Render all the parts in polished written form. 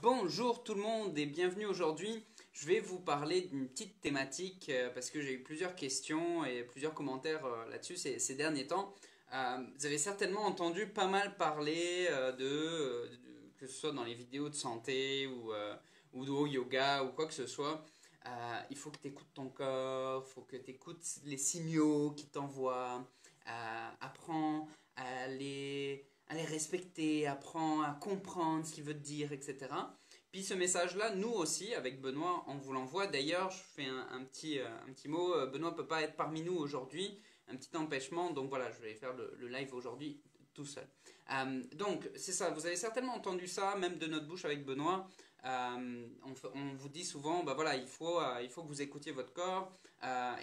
Bonjour tout le monde et bienvenue aujourd'hui. Je vais vous parler d'une petite thématique parce que j'ai eu plusieurs questions et plusieurs commentaires là-dessus ces derniers temps. Vous avez certainement entendu pas mal parler que ce soit dans les vidéos de santé ou de yoga ou quoi que ce soit. Il faut que tu écoutes ton corps, il faut que tu écoutes les signaux qui t'envoient. Apprends à les respecter, apprends à comprendre ce qu'il veut te dire, etc. Puis ce message-là, nous aussi, avec Benoît, on vous l'envoie. D'ailleurs, je fais un petit mot. Benoît ne peut pas être parmi nous aujourd'hui, un petit empêchement. Donc voilà, je vais faire le live aujourd'hui tout seul. Donc c'est ça, vous avez certainement entendu ça, même de notre bouche avec Benoît. On vous dit souvent, bah voilà, il faut que vous écoutiez votre corps,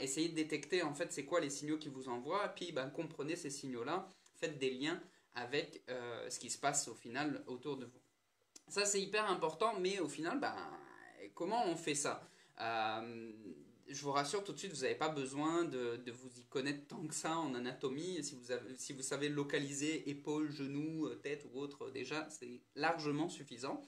essayez de détecter en fait c'est quoi les signaux qui vous envoient, puis bah, comprenez ces signaux-là, faites des liens avec ce qui se passe au final autour de vous. Ça, c'est hyper important, mais au final, ben, comment on fait ça? Euh, je vous rassure tout de suite, vous n'avez pas besoin de vous y connaître tant que ça en anatomie. Si vous savez localiser épaule, genou, tête ou autre, déjà, c'est largement suffisant.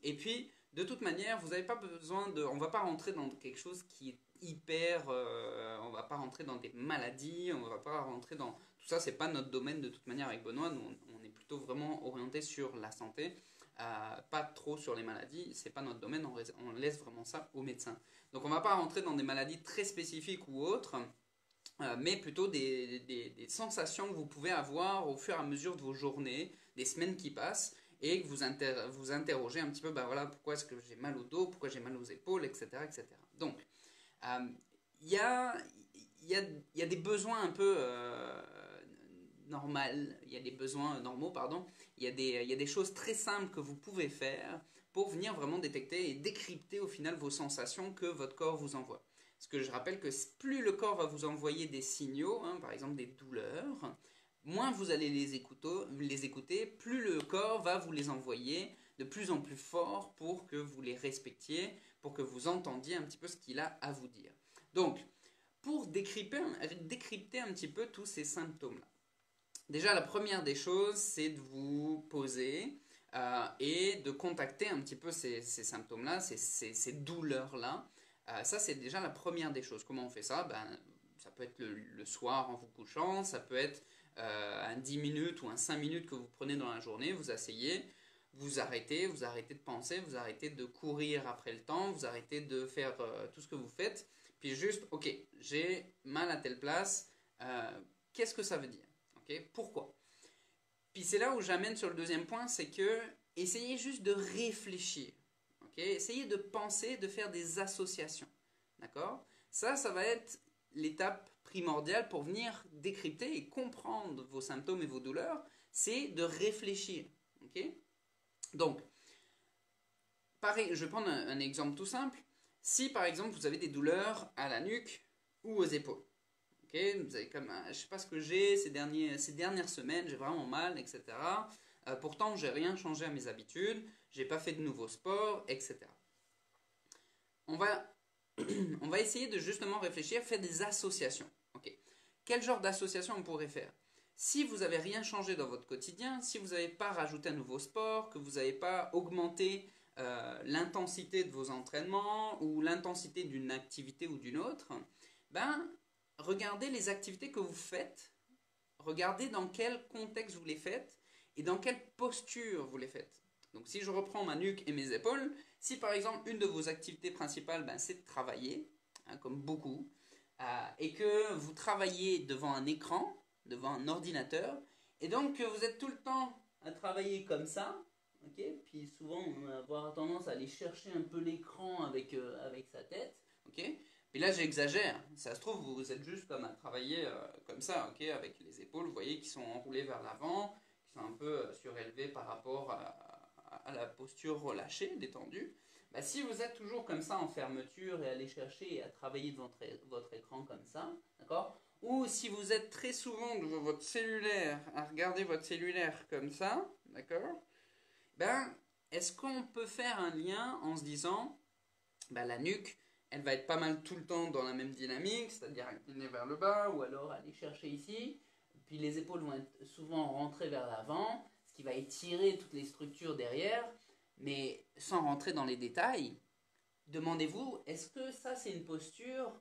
Et puis, de toute manière, vous n'avez pas besoin de... On ne va pas rentrer dans quelque chose qui est hyper... on ne va pas rentrer dans des maladies, on ne va pas rentrer dans... Tout ça, c'est pas notre domaine de toute manière avec Benoît. Nous, on est plutôt vraiment orienté sur la santé. Pas trop sur les maladies, c'est pas notre domaine, on laisse vraiment ça aux médecins. Donc on va pas rentrer dans des maladies très spécifiques ou autres, mais plutôt des sensations que vous pouvez avoir au fur et à mesure de vos journées, des semaines qui passent, et que vous interrogez un petit peu, ben voilà, pourquoi est-ce que j'ai mal au dos, pourquoi j'ai mal aux épaules, etc. etc. Donc, euh, il y a, il y a des besoins un peu il y a des besoins normaux, pardon, il y a des choses très simples que vous pouvez faire pour venir vraiment détecter et décrypter au final vos sensations que votre corps vous envoie. Parce que je rappelle que plus le corps va vous envoyer des signaux, hein, par exemple des douleurs, moins vous allez les écouter, plus le corps va vous les envoyer de plus en plus fort pour que vous les respectiez, pour que vous entendiez un petit peu ce qu'il a à vous dire. Donc, pour décrypter un petit peu tous ces symptômes-là. Déjà, la première des choses, c'est de vous poser et de contacter un petit peu ces symptômes-là, ces douleurs-là. Ça, c'est déjà la première des choses. Comment on fait ça? Ben, ça peut être le soir en vous couchant, ça peut être un 10 minutes ou un 5 minutes que vous prenez dans la journée, vous asseyez, vous arrêtez de penser, vous arrêtez de courir après le temps, vous arrêtez de faire tout ce que vous faites, puis juste, ok, j'ai mal à telle place, qu'est-ce que ça veut dire? Okay. Pourquoi? Puis c'est là où j'amène sur le deuxième point, c'est que essayez juste de réfléchir. Okay. Essayez de penser, de faire des associations. D'accord? Ça va être l'étape primordiale pour venir décrypter et comprendre vos symptômes et vos douleurs, c'est de réfléchir. Okay. Donc, pareil, je vais prendre un exemple tout simple. Si par exemple vous avez des douleurs à la nuque ou aux épaules, okay, vous avez comme, je sais pas ce que j'ai ces dernières semaines, j'ai vraiment mal, etc. Pourtant, j'ai rien changé à mes habitudes, j'ai pas fait de nouveaux sports, etc. On va, on va essayer de justement réfléchir, faire des associations. Okay. Quel genre d'association on pourrait faire? Si vous n'avez rien changé dans votre quotidien, si vous n'avez pas rajouté un nouveau sport, que vous n'avez pas augmenté l'intensité de vos entraînements ou l'intensité d'une activité ou d'une autre, ben, regardez les activités que vous faites, regardez dans quel contexte vous les faites et dans quelle posture vous les faites. Donc si je reprends ma nuque et mes épaules, si par exemple une de vos activités principales, ben, c'est de travailler, hein, comme beaucoup, et que vous travaillez devant un écran, devant un ordinateur, et donc que vous êtes tout le temps à travailler comme ça, okay, puis souvent on va avoir tendance à aller chercher un peu l'écran avec sa tête, okay. Puis là j'exagère, ça se trouve vous êtes juste comme à travailler comme ça, okay, avec les épaules, vous voyez, qui sont enroulées vers l'avant, qui sont un peu surélevées par rapport à la posture relâchée, détendue. Bah, si vous êtes toujours comme ça en fermeture et aller chercher et à travailler devant votre écran comme ça, d'accord? Ou si vous êtes très souvent devant votre cellulaire, à regarder votre cellulaire comme ça, d'accord? Ben, est-ce qu'on peut faire un lien en se disant, ben, la nuque, elle va être pas mal tout le temps dans la même dynamique, c'est-à-dire incliner vers le bas ou alors aller chercher ici, puis les épaules vont être souvent rentrées vers l'avant, ce qui va étirer toutes les structures derrière. Mais sans rentrer dans les détails, demandez-vous, est-ce que ça c'est une posture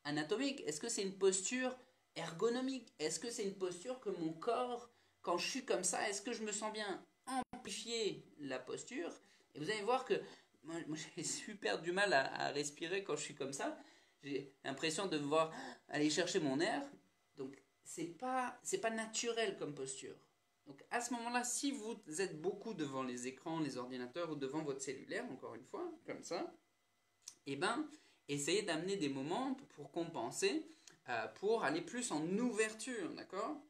anatomique? Est-ce que c'est une posture ergonomique? Est-ce que c'est une posture que mon corps, quand je suis comme ça, est-ce que je me sens bien? Amplifier la posture. Et vous allez voir que moi j'ai super du mal à respirer quand je suis comme ça. J'ai l'impression de devoir aller chercher mon air. Donc c'est pas naturel comme posture. Donc à ce moment-là, si vous êtes beaucoup devant les écrans, les ordinateurs ou devant votre cellulaire, encore une fois, comme ça, eh ben, essayez d'amener des moments pour compenser, pour aller plus en ouverture, d'accord?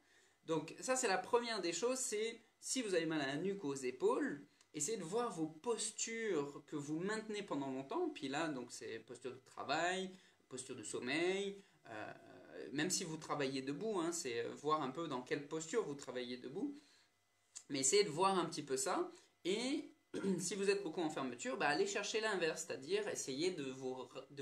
Donc ça c'est la première des choses, c'est si vous avez mal à la nuque ou aux épaules, essayez de voir vos postures que vous maintenez pendant longtemps, puis là donc c'est posture de travail, posture de sommeil, même si vous travaillez debout, hein, c'est voir un peu dans quelle posture vous travaillez debout, mais essayez de voir un petit peu ça, et si vous êtes beaucoup en fermeture, bah allez chercher l'inverse, c'est-à-dire essayez de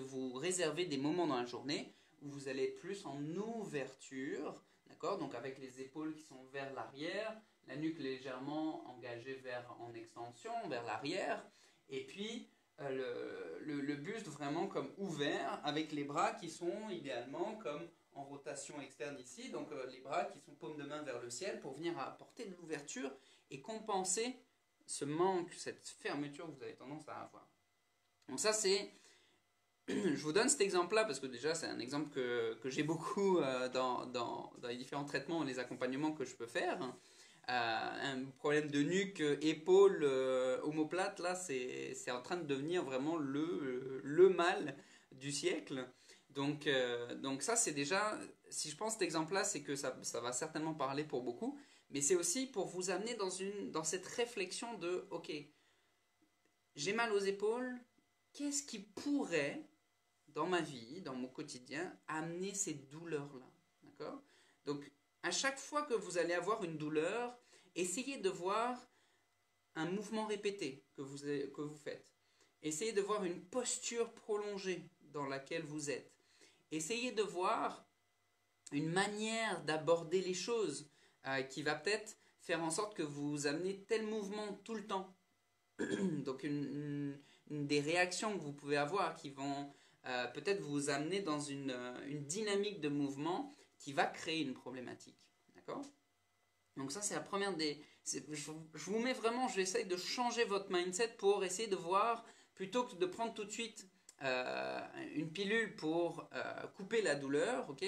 vous réserver des moments dans la journée où vous allez être plus en ouverture, d'accord? Donc avec les épaules qui sont vers l'arrière, la nuque légèrement engagée en extension, vers l'arrière, et puis le buste vraiment comme ouvert, avec les bras qui sont idéalement comme en rotation externe ici, donc les bras qui sont paume de main vers le ciel pour venir apporter de l'ouverture et compenser ce manque, cette fermeture que vous avez tendance à avoir. Donc ça c'est, je vous donne cet exemple-là parce que déjà c'est un exemple que j'ai beaucoup dans les différents traitements et les accompagnements que je peux faire. Un problème de nuque, épaule, omoplate, là c'est en train de devenir vraiment le mal du siècle. Donc ça c'est déjà, si je prends cet exemple-là, c'est que ça va certainement parler pour beaucoup, mais c'est aussi pour vous amener dans cette réflexion de, ok, j'ai mal aux épaules, qu'est-ce qui pourrait, dans ma vie, dans mon quotidien, amener ces douleurs-là? D'accord? Donc, à chaque fois que vous allez avoir une douleur, essayez de voir un mouvement répété que vous faites. Essayez de voir une posture prolongée dans laquelle vous êtes. Essayez de voir une manière d'aborder les choses qui va peut-être faire en sorte que vous amenez tel mouvement tout le temps. Donc une des réactions que vous pouvez avoir qui vont peut-être vous amener dans une dynamique de mouvement qui va créer une problématique. D'accord? Donc ça c'est la première des... Je vous mets vraiment, j'essaye de changer votre mindset pour essayer de voir, plutôt que de prendre tout de suite une pilule pour couper la douleur, ok?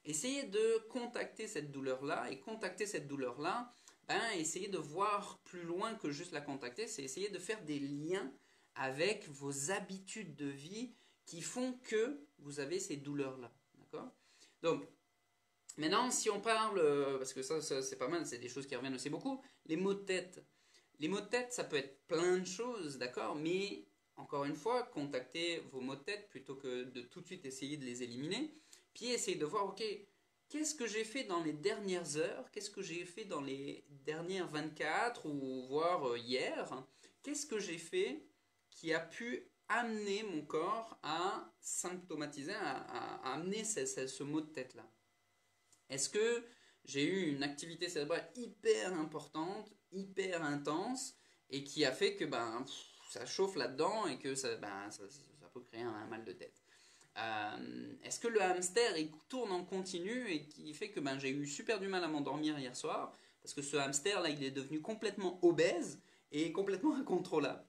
Essayez de contacter cette douleur-là, et contacter cette douleur-là, ben, essayez de voir plus loin que juste la contacter, c'est essayer de faire des liens avec vos habitudes de vie qui font que vous avez ces douleurs-là, d'accord? Donc, maintenant, si on parle, parce que ça c'est pas mal, c'est des choses qui reviennent aussi beaucoup, les maux de tête. Les maux de tête, ça peut être plein de choses, d'accord? Mais, encore une fois, contactez vos maux de tête plutôt que de tout de suite essayer de les éliminer. Puis essayez de voir, ok, qu'est-ce que j'ai fait dans les dernières heures? Qu'est-ce que j'ai fait dans les dernières 24 ou voire hier? Qu'est-ce que j'ai fait qui a pu amener mon corps à symptomatiser, à amener ce mot de tête-là? Est-ce que j'ai eu une activité cérébrale hyper importante, hyper intense, et qui a fait que ça chauffe là-dedans et que ça peut créer un mal de tête? Est-ce que le hamster il tourne en continu et qui fait que j'ai eu super du mal à m'endormir hier soir parce que ce hamster là il est devenu complètement obèse et complètement incontrôlable?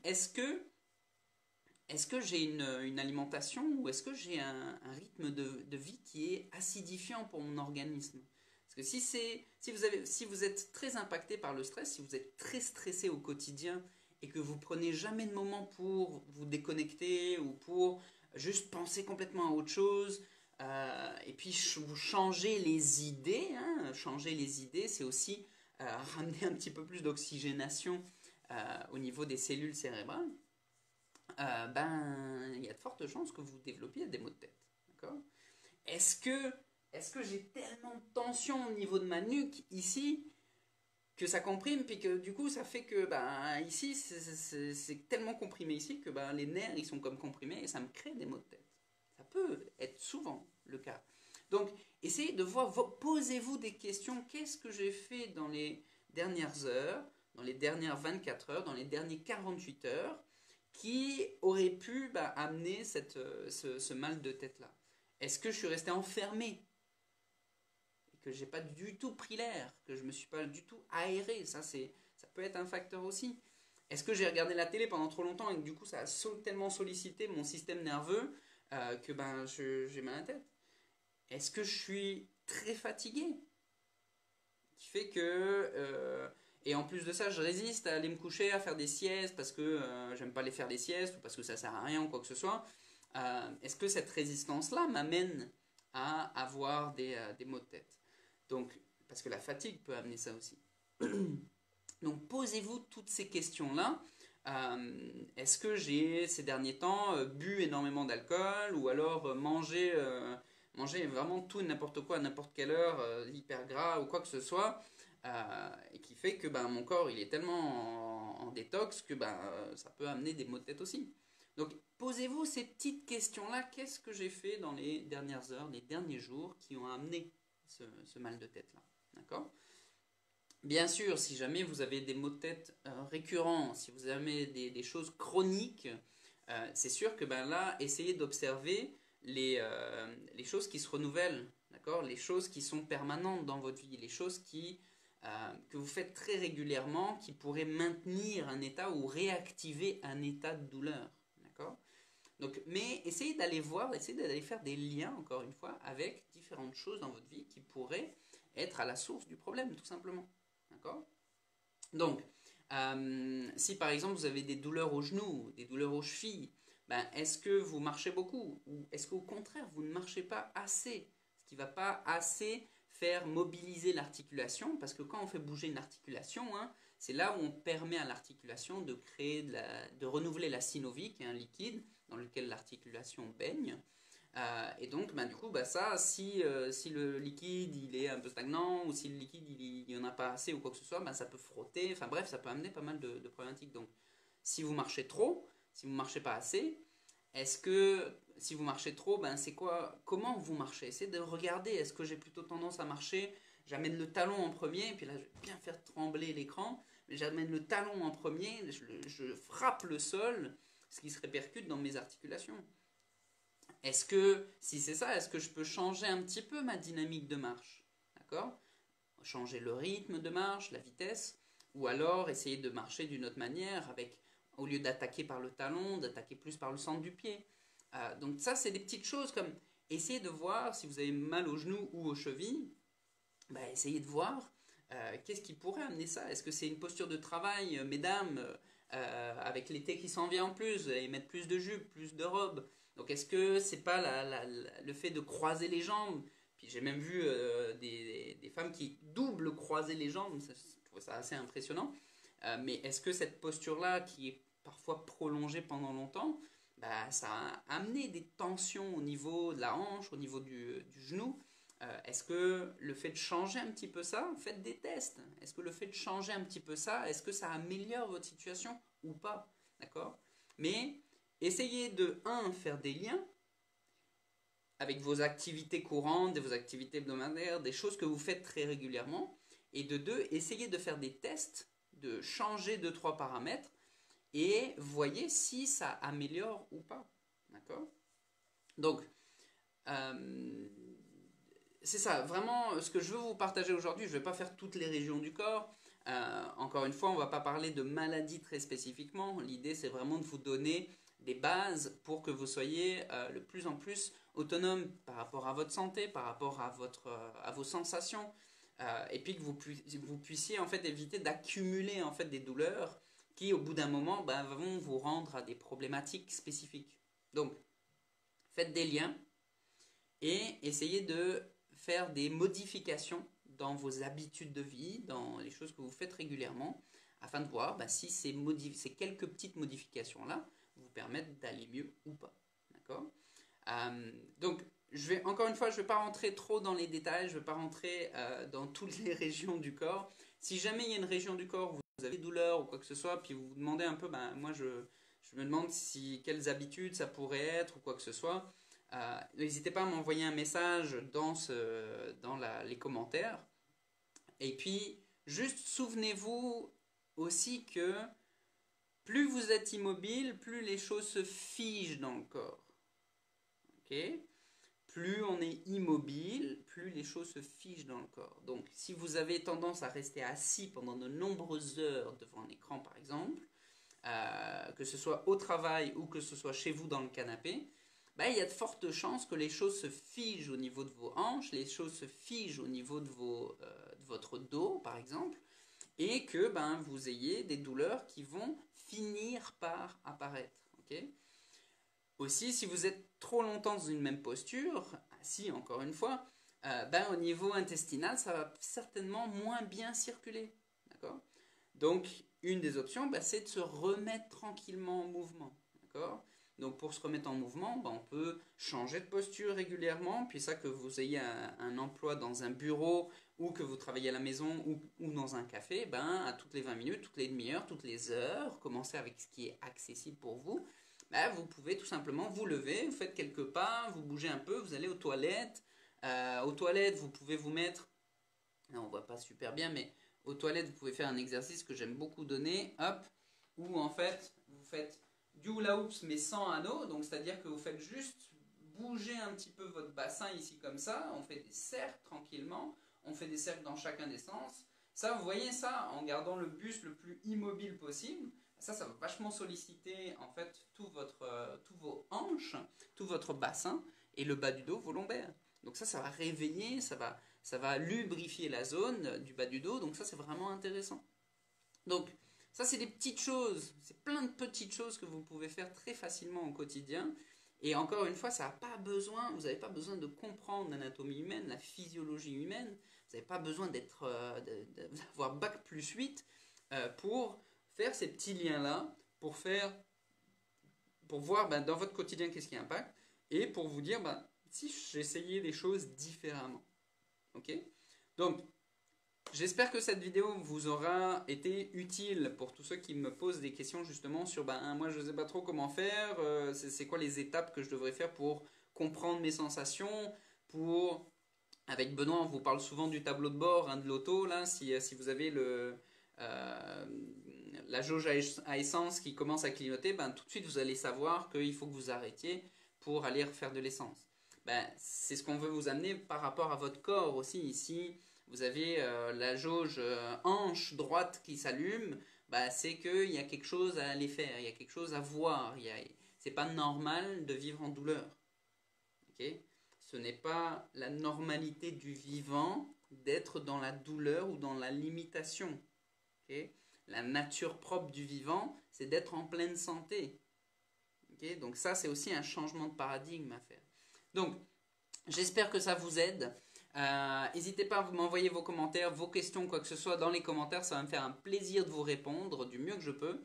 Est-ce que j'ai une alimentation ou est-ce que j'ai un rythme de vie qui est acidifiant pour mon organisme? Parce que si vous êtes très impacté par le stress, si vous êtes très stressé au quotidien et que vous prenez jamais de moment pour vous déconnecter ou pour juste penser complètement à autre chose, et puis vous changez les idées, hein, changer les idées, c'est aussi ramener un petit peu plus d'oxygénation au niveau des cellules cérébrales. Il y a de fortes chances que vous développiez des maux de tête. D'accord? Est-ce que, j'ai tellement de tension au niveau de ma nuque ici que ça comprime, puis que du coup ça fait que ici c'est tellement comprimé ici que les nerfs ils sont comme comprimés et ça me crée des maux de tête. Ça peut être souvent le cas. Donc essayez de voir, posez-vous des questions. Qu'est-ce que j'ai fait dans les dernières heures dans les dernières 24 heures, dans les dernières 48 heures, qui aurait pu amener ce mal de tête-là? Est-ce que je suis resté enfermé et que j'ai pas du tout pris l'air, que je me suis pas du tout aéré? Ça peut être un facteur aussi. Est-ce que j'ai regardé la télé pendant trop longtemps et que du coup ça a tellement sollicité mon système nerveux que j'ai mal à la tête? Est-ce que je suis très fatigué qui fait que et en plus de ça, je résiste à aller me coucher, à faire des siestes parce que j'aime pas les faire des siestes ou parce que ça sert à rien ou quoi que ce soit. Est-ce que cette résistance-là m'amène à avoir des maux de tête? Donc, parce que la fatigue peut amener ça aussi. Donc, posez-vous toutes ces questions-là. Est-ce que j'ai ces derniers temps bu énormément d'alcool ou alors manger vraiment tout et n'importe quoi à n'importe quelle heure, hyper gras ou quoi que ce soit, et qui fait que mon corps il est tellement en détox que ça peut amener des maux de tête aussi. Donc posez-vous ces petites questions-là. Qu'est-ce que j'ai fait dans les dernières heures, les derniers jours qui ont amené ce mal de tête-là? D'accord? Bien sûr, si jamais vous avez des maux de tête récurrents, si vous avez des choses chroniques, c'est sûr que là, essayez d'observer les choses qui se renouvellent, d'accord? Les choses qui sont permanentes dans votre vie, les choses que vous faites très régulièrement, qui pourraient maintenir un état ou réactiver un état de douleur, d'accord? Donc, mais essayez d'aller voir, essayez d'aller faire des liens, encore une fois, avec différentes choses dans votre vie qui pourraient être à la source du problème, tout simplement. D'accord? Donc, si par exemple vous avez des douleurs aux genoux, des douleurs aux chevilles, est-ce que vous marchez beaucoup? Ou est-ce qu'au contraire, vous ne marchez pas assez? Ce qui ne va pas assez faire mobiliser l'articulation, parce que quand on fait bouger une articulation, hein, c'est là où on permet à l'articulation de créer, de renouveler la synovie, qui est un liquide dans lequel l'articulation baigne. Et donc, du coup, ça, si le liquide il est un peu stagnant ou si le liquide il n'y en a pas assez ou quoi que ce soit, ça peut frotter. Enfin bref, ça peut amener pas mal de problématiques. Donc, si vous marchez trop, si vous ne marchez pas assez, est-ce que si vous marchez trop, c'est quoi? Comment vous marchez? Essayez de regarder. Est-ce que j'ai plutôt tendance à marcher? J'amène le talon en premier, et puis là, je vais bien faire trembler l'écran. Mais j'amène le talon en premier, je frappe le sol, ce qui se répercute dans mes articulations. Est-ce que, si c'est ça, est-ce que je peux changer un petit peu ma dynamique de marche? D'accord? Changer le rythme de marche, la vitesse, ou alors essayer de marcher d'une autre manière, avec, au lieu d'attaquer par le talon, d'attaquer plus par le centre du pied. Donc ça, c'est des petites choses comme essayer de voir si vous avez mal aux genoux ou aux chevilles, essayez de voir qu'est-ce qui pourrait amener ça. Est-ce que c'est une posture de travail, mesdames, avec l'été qui s'en vient en plus, et mettre plus de jupes, plus de robes? Donc est-ce que c'est pas le fait de croiser les jambes? Puis j'ai même vu des femmes qui double croiser les jambes, je trouve ça assez impressionnant. Mais est-ce que cette posture-là, qui est parfois prolongée pendant longtemps, ça a amené des tensions au niveau de la hanche, au niveau du genou? Est-ce que le fait de changer un petit peu ça, faites des tests. Est-ce que le fait de changer un petit peu ça, est-ce que ça améliore votre situation ou pas? D'accord? Mais essayez de, faire des liens avec vos activités courantes, vos activités hebdomadaires, des choses que vous faites très régulièrement. Et de deux, essayez de faire des tests, de changer 2-3 paramètres et voyez si ça améliore ou pas. D'accord? Donc, c'est ça, vraiment, ce que je veux vous partager aujourd'hui, je ne vais pas faire toutes les régions du corps. Encore une fois, on ne va pas parler de maladies très spécifiquement. L'idée, c'est vraiment de vous donner des bases pour que vous soyez le plus en plus autonome par rapport à votre santé, par rapport à vos sensations, et puis que vous puissiez en fait éviter d'accumuler en fait des douleurs qui, au bout d'un moment, vont vous rendre à des problématiques spécifiques. Donc, faites des liens et essayez de faire des modifications dans vos habitudes de vie, dans les choses que vous faites régulièrement, afin de voir si ces quelques petites modifications-là vous permettent d'aller mieux ou pas. D'accord? Donc, encore une fois, je ne vais pas rentrer trop dans les détails, je ne vais pas rentrer dans toutes les régions du corps. Si jamais il y a une région du corps où vous avez des douleurs ou quoi que ce soit, puis vous vous demandez un peu, moi je me demande quelles habitudes ça pourrait être ou quoi que ce soit, n'hésitez pas à m'envoyer un message dans les commentaires. Et puis, juste souvenez-vous aussi que plus vous êtes immobile, plus les choses se figent dans le corps. Ok? Plus on est immobile, plus les choses se figent dans le corps. Donc, si vous avez tendance à rester assis pendant de nombreuses heures devant un écran, par exemple, que ce soit au travail ou que ce soit chez vous dans le canapé, ben, il y a de fortes chances que les choses se figent au niveau de vos hanches, les choses se figent au niveau de votre dos, par exemple, et que ben, vous ayez des douleurs qui vont finir par apparaître. Okay? Aussi, si vous êtes trop longtemps dans une même posture, assis encore une fois, ben, au niveau intestinal, ça va certainement moins bien circuler. D'accord? Donc, une des options, ben, c'est de se remettre tranquillement en mouvement. D'accord? Donc, pour se remettre en mouvement, ben, on peut changer de posture régulièrement. Puis ça, que vous ayez un emploi dans un bureau ou que vous travaillez à la maison ou dans un café, ben, à toutes les 20 minutes, toutes les demi-heures, toutes les heures, commencez avec ce qui est accessible pour vous. Ben, vous pouvez tout simplement vous lever, vous faites quelques pas, vous bougez un peu, vous allez aux toilettes. Aux toilettes, vous pouvez vous mettre, non, on voit pas super bien, mais aux toilettes, vous pouvez faire un exercice que j'aime beaucoup donner, hop, où en fait, vous faites du hula hoops mais sans anneau, donc c'est-à-dire que vous faites juste bouger un petit peu votre bassin ici comme ça, on fait des cercles tranquillement, on fait des cercles dans chacun des sens. Ça, vous voyez ça, en gardant le buste le plus immobile possible, ça va vachement solliciter en fait tous vos hanches, tout votre bassin et le bas du dos, vos lombaires. Donc ça va réveiller, ça va lubrifier la zone du bas du dos, donc ça c'est vraiment intéressant. Donc ça c'est des petites choses, c'est plein de petites choses que vous pouvez faire très facilement au quotidien. Et encore une fois, ça a pas besoin, vous n'avez pas besoin de comprendre l'anatomie humaine, la physiologie humaine, vous n'avez pas besoin d'avoir bac plus 8 pour faire ces petits liens-là, pour voir ben, dans votre quotidien qu'est-ce qui impacte, et pour vous dire ben, si j'essayais les choses différemment. Ok? Donc, j'espère que cette vidéo vous aura été utile pour tous ceux qui me posent des questions justement sur ben, moi je ne sais pas trop comment faire, c'est quoi les étapes que je devrais faire pour comprendre mes sensations, pour... Avec Benoît, on vous parle souvent du tableau de bord, hein, de l'auto, là, si vous avez euh, la jauge à essence qui commence à clignoter, ben, tout de suite vous allez savoir qu'il faut que vous arrêtiez pour aller refaire de l'essence. Ben, c'est ce qu'on veut vous amener par rapport à votre corps aussi. Ici, vous avez la jauge hanche droite qui s'allume, ben, c'est qu'il y a quelque chose à aller faire, il y a quelque chose à voir. C'est pas normal de vivre en douleur. Okay? Ce n'est pas la normalité du vivant d'être dans la douleur ou dans la limitation. Okay? La nature propre du vivant, c'est d'être en pleine santé. Okay? Donc ça, c'est aussi un changement de paradigme à faire. Donc, j'espère que ça vous aide. N'hésitez pas à m'envoyer vos commentaires, vos questions, quoi que ce soit dans les commentaires. Ça va me faire un plaisir de vous répondre du mieux que je peux.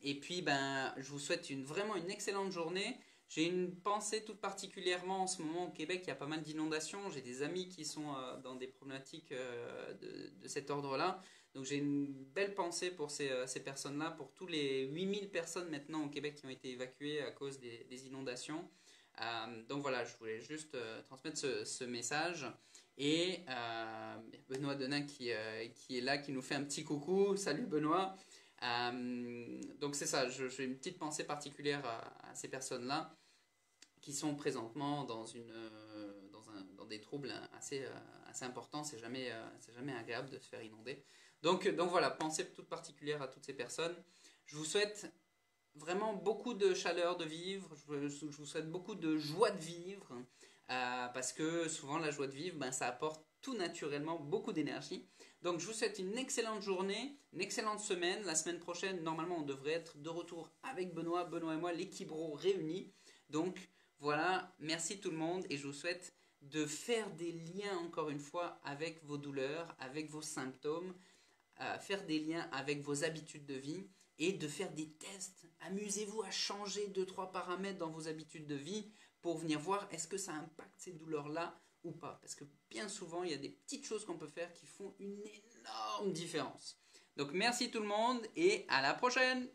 Et puis, ben, je vous souhaite vraiment une excellente journée. J'ai une pensée toute particulièrement en ce moment au Québec, il y a pas mal d'inondations. J'ai des amis qui sont dans des problématiques de cet ordre-là. Donc j'ai une belle pensée pour ces personnes-là, pour tous les 8000 personnes maintenant au Québec qui ont été évacuées à cause des inondations. Donc voilà, je voulais juste transmettre ce message. Et Benoît Denain qui est là, qui nous fait un petit coucou. Salut Benoît. Donc c'est ça, j'ai une petite pensée particulière à ces personnes-là qui sont présentement dans des troubles assez importants. C'est jamais agréable de se faire inonder. Donc voilà, pensée toute particulière à toutes ces personnes. Je vous souhaite vraiment beaucoup de chaleur de vivre, je vous souhaite beaucoup de joie de vivre, parce que souvent la joie de vivre, ben, ça apporte tout naturellement beaucoup d'énergie. Donc je vous souhaite une excellente journée, une excellente semaine. La semaine prochaine, normalement, on devrait être de retour avec Benoît et moi, l'équibro réunis. Donc voilà, merci tout le monde et je vous souhaite de faire des liens encore une fois avec vos douleurs, avec vos symptômes, faire des liens avec vos habitudes de vie et de faire des tests. Amusez-vous à changer 2-3 paramètres dans vos habitudes de vie pour venir voir est-ce que ça impacte ces douleurs-là ou pas. Parce que bien souvent, il y a des petites choses qu'on peut faire qui font une énorme différence. Donc merci tout le monde et à la prochaine!